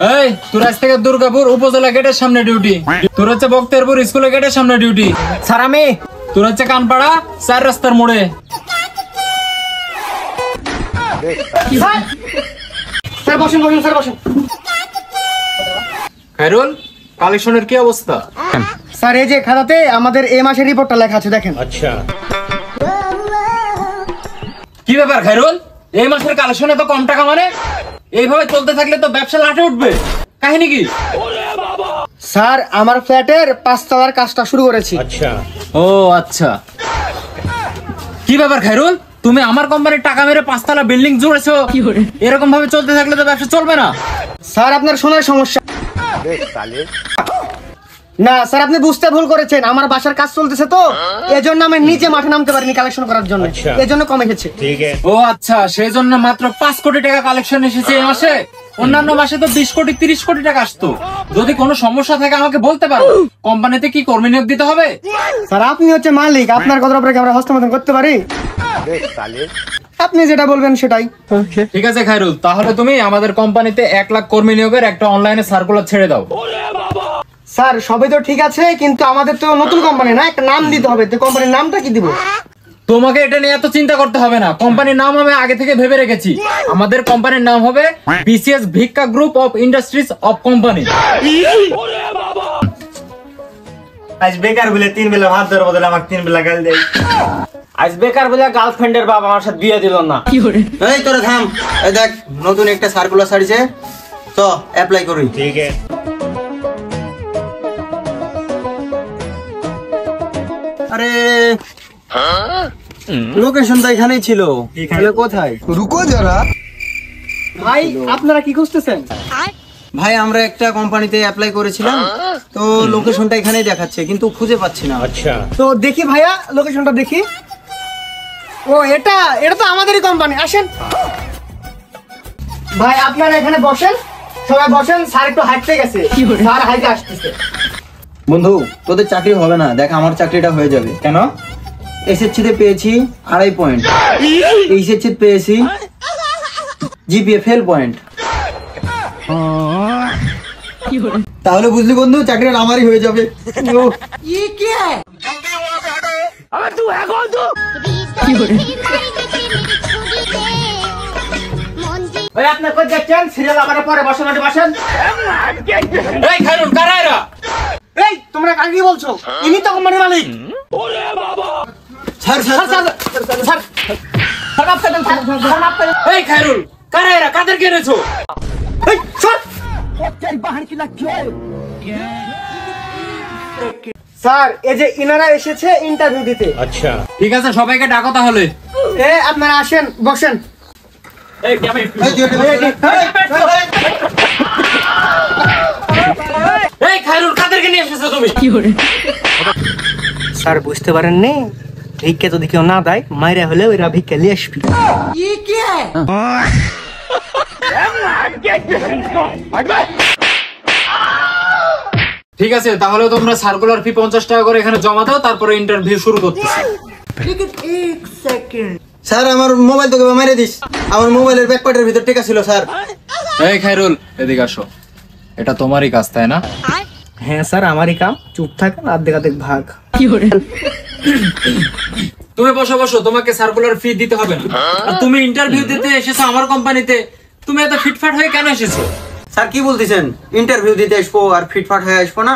এই তোর আজ থেকে দুর্গাপুর উপজেলা গেটের সামনে ডিউটি, তোর হচ্ছে বক্তেরপুর স্কুলের গেটের সামনে ডিউটি, স্যার আমি তোর হচ্ছে কানপাড়া 4 রাস্তার মোড়ে। স্যার বসেন বসেন স্যার বসেন। খায়রুল, কালেকশনের কি অবস্থা? স্যার এই যে খাতাতে আমাদের এই মাসের রিপোর্টটা লেখা আছে দেখেন। আচ্ছা, কি ব্যাপার খায়রুল, এই মাসের কালেকশনে তো কম টাকা, মানে এইভাবে চলতে থাকলে তো ব্যবসা লাটে উঠবে, কাহিনী কি? স্যার আমার ফ্ল্যাটের 5 তলার কাজটা শুরু করেছি। আচ্ছা, ও আচ্ছা, কি ব্যাপার খায়রুল, তুমি আমার কোম্পানির টাকা মেরে 5 তলা বিল্ডিং জুড়েছো, এরকম ভাবে চলতে থাকলে তো ব্যবসা চলবে না। স্যার আপনার শোনার সমস্যা। না স্যার আপনি বুঝতে ভুল করেছেন, আমার বাসার কাজ চলতেছে তো এজন্য আমি নিচে মাঠে নামতে পারিনি কালেকশন করার জন্য, এজন্য কমে গেছে। ও আচ্ছা, সেই জন্য মাত্র 5 কোটি টাকা কালেকশন এসেছে এই মাসে, অন্যান্য মাসে তো 20 কোটি 30 কোটি টাকা আসতো। যদি কোনো সমস্যা থাকে আমাকে বলতে পারো, কোম্পানিতে কি কর্মী নিয়োগ দিতে হবে? স্যার আপনি হচ্ছে মালিক, আপনার কথার উপরে কি আমরা হস্তমোধন করতে পারি? আপনি যেটা বলবেন সেটাই। ঠিক আছে খায়রুল, তাহলে তুমি আমাদের কোম্পানিতে 1 লাখ কর্মী নিয়োগের একটা অনলাইনে সার্কুলার ছেড়ে দাও। স্যার সবই তো ঠিক আছে, কিন্তু আমাদের তো নতুন কোম্পানি না, একটা নাম দিতে হবে, তো কোম্পানির নামটা কি দিব? তোমাকে এটা নিয়ে এত চিন্তা করতে হবে না, কোম্পানির নাম আমি আগে থেকে ভেবে রেখেছি। আমাদের কোম্পানির নাম হবে বিসিএস ভিক্ষা group of industries of company. আজ বেকার বলে 3 বেলা ভাত দেওয়ার বদলে আমাকে 3 বেলা গাল দেয়। আজ বেকার বলে গার্লফ্রেন্ডের বাবা আমার সাথে বিয়ে দিল না। এই তোরা থাম, এই দেখ নতুন একটা সার্কুলার ছাড়িছে, তো অ্যাপ্লাই করি। ঠিক আছে। আরে লোকেশনটা এখানেই ছিল, তাহলে কোথায়? রুকো যারা ভাই, আপনারা কি খুঁজতেছেন? ভাই আমরা একটা কোম্পানিতে অ্যাপ্লাই করেছিলাম, তো লোকেশনটা এখানেই দেখাচ্ছে কিন্তু খুঁজে পাচ্ছি না। আচ্ছা, তো দেখি ভাইয়া লোকেশনটা দেখি। ও এটা এটা তো আমাদেরই কোম্পানি, আসেন ভাই আপনারা এখানে বসেন, সবাই বসেন। স্যার একটু হাঁটতে গেছে, স্যার হাইতে আসতেছে। বন্ধু তোদের চাকরি হবে না, দেখ আমার চাকরিটা হয়ে যাবে। কেন? এসএসসি তে পেয়েছি 2.5 পয়েন্ট, এইচএসসি তে পেয়েছি জিপিএ ফেল পয়েন্ট। তাহলে বুঝলি বন্ধু, চাকরিটা আমারই হয়ে যাবে। ভাই আপনি কই যাচ্ছেন? সিরিয়াল আবার পরে বসেন, বসেন। এই খায়রুল, কারা এরা? এই তোমরা কাকে কি বলছো? ইনি তো কোম্পানির মালিক। Sir sir sir sir sir আপনাদের স্যার আপনাদের এই খায়রুল, কারা এরা, কাদেরকে এনেছো? এই স্যার স্যার এই যে ইনারা এসেছে ইন্টারভিউ দিতে। আচ্ছা, ঠিক আছে, সবাইকে ডাকো তাহলে। আপনারা আসেন, বসেন। এই খায়রুল, কাদেরকে নিয়ে এসেছো তুমি? স্যার বুঝতে পারেন নি, ভিক্ষা যদি কেউ না দেয় মাইরা হলে ওরা ভিক্ষা নিয়ে আসবি। ঠিক আছে, তাহলে তোমরা সার্কুলার ফি 50 টাকা করে এখানে জমা দাও, তারপরে ইন্টারভিউ শুরু করতেছি। স্যার আমার মোবাইল তোকে মেরে দিস, আমার মোবাইলের ব্যাকপ্যাকের ভিতর টেকা ছিল স্যার। এই খায়রুল, এদিকে আসো, এটা তোমারই কাজ তাই না? হ্যাঁ স্যার আমারই কাম, চুপ থাকেন, অর্ধেক ভাগ। তুমি বসো বসো, তোমাকে সার্কুলার ফি দিতে হবে না। আর তুমি ইন্টারভিউ দিতে এসেছো আমার কোম্পানিতে, তুমি এত ফিটফাট হয়ে কেন এসেছো? স্যার কি বলতেছেন, ইন্টারভিউ দিতে আসবো আর ফিটফাট হয়ে আসবো না?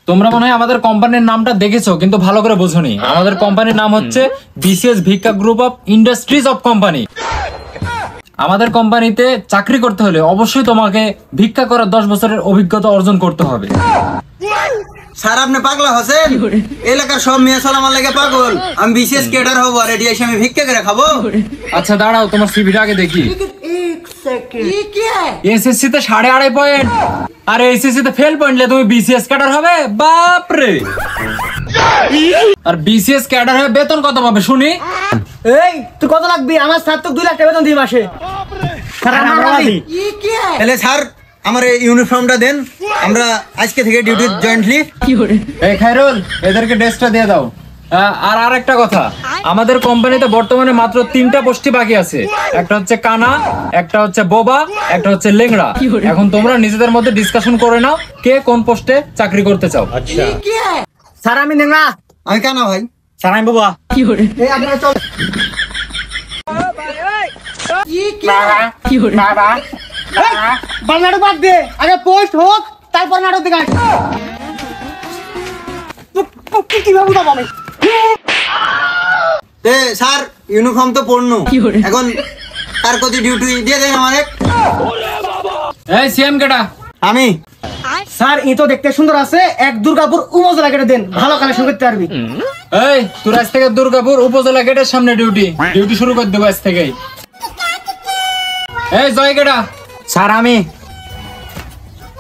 তোমরা মনে হয় আমাদের কোম্পানির নামটা দেখেছো কিন্তু ভালো করে বোঝোনি। আমাদের কোম্পানির নাম হচ্ছে বিসিএস ভিক্ষা group of industries of company. আমাদের কোম্পানিতে চাকরি করতে হলে অবশ্যই তোমাকে ভিক্ষা করার 10 বছরের অভিজ্ঞতা অর্জন করতে হবে। স্যার আপনি পাগলা হচ্ছেন? এলাকার সব মেয়ে সব আমার লাগে পাগল, আমি বিশেষ ক্যাডার হবো আর এটি এসে আমি ভিক্ষা করে খাবো? আচ্ছা দাঁড়াও, তোমার সিভিটা আগে দেখি। এসএসসি তে 2.5 পয়েন্ট, আর এইচএসসি তে ফেল পয়েন্ট, তুমি বিসিএস ক্যাডার হবে? বাপরে! আর বিসিএস ক্যাডার হয়ে বেতন কত পাবে শুনি? এই তুই কত লাগবি? আমার স্যার তো 2 লাখ টাকা বেতন দিই মাসে। তাহলে স্যার আমার এই ইউনিফর্মটা দেন, আমরা আজকে থেকে ডিউটি জয়েন্টলি। এই খায়রুল, এদেরকে ড্রেসটা দিয়ে দাও। আর আরেকটা কথা, আমাদের কোম্পানিতে বর্তমানে মাত্র 3টা পোস্টই বাকি আছে। একটা হচ্ছে কানা, একটা হচ্ছে বোবা, একটা হচ্ছে লেংড়া। এখন তোমরা নিজেদের মধ্যে ডিসকাশন করে নাও কে কোন পোস্টে চাকরি করতে চাও। স্যার আমি নেংরা। আমি কেন ভাই? স্যার আমি বাবা। এই আপনারা চল। নাটক বাদ দে, আগে পোস্ট হোক তারপর নাটক দেখা। কিভাবে যাবো আমি? স্যার ইউনিফর্ম তো পড়নু, এখন তার কত ডিউটি দিয়ে দেন আমারে। এই সিএম কেটা? আমি। স্যার ই তো দেখতে সুন্দর আছে, এক দুর্গাপুর উপজেলা কেটে দেন, ভালো কালেকশন করতে পারবি। এই তোর আজ থেকে দুর্গাপুর উপজেলা গেটের সামনে ডিউটি শুরু করে দেবো আজ থেকেই। এই জয় কেটা? স্যার আমি।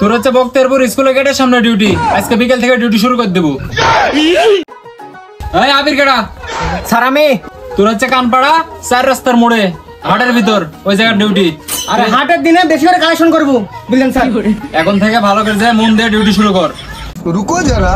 তোর হচ্ছে বক্তেরপুর স্কুলের গেটের সামনে ডিউটি, আজকে বিকেল থেকে ডিউটি শুরু করে দেবো। এই আবির কেটা? স্যার আমি। তোর হচ্ছে কানপাড়া 4 রাস্তার মোড়ে হাটের ভিতর ওই জায়গার ডিউটি। আরে হাটের দিনে বেশি করে কালেকশন করবো, বুঝলেন স্যার? এখন থেকে ভালো করে যায় মন দিয়ে ডিউটি শুরু কর। রুকো যারা।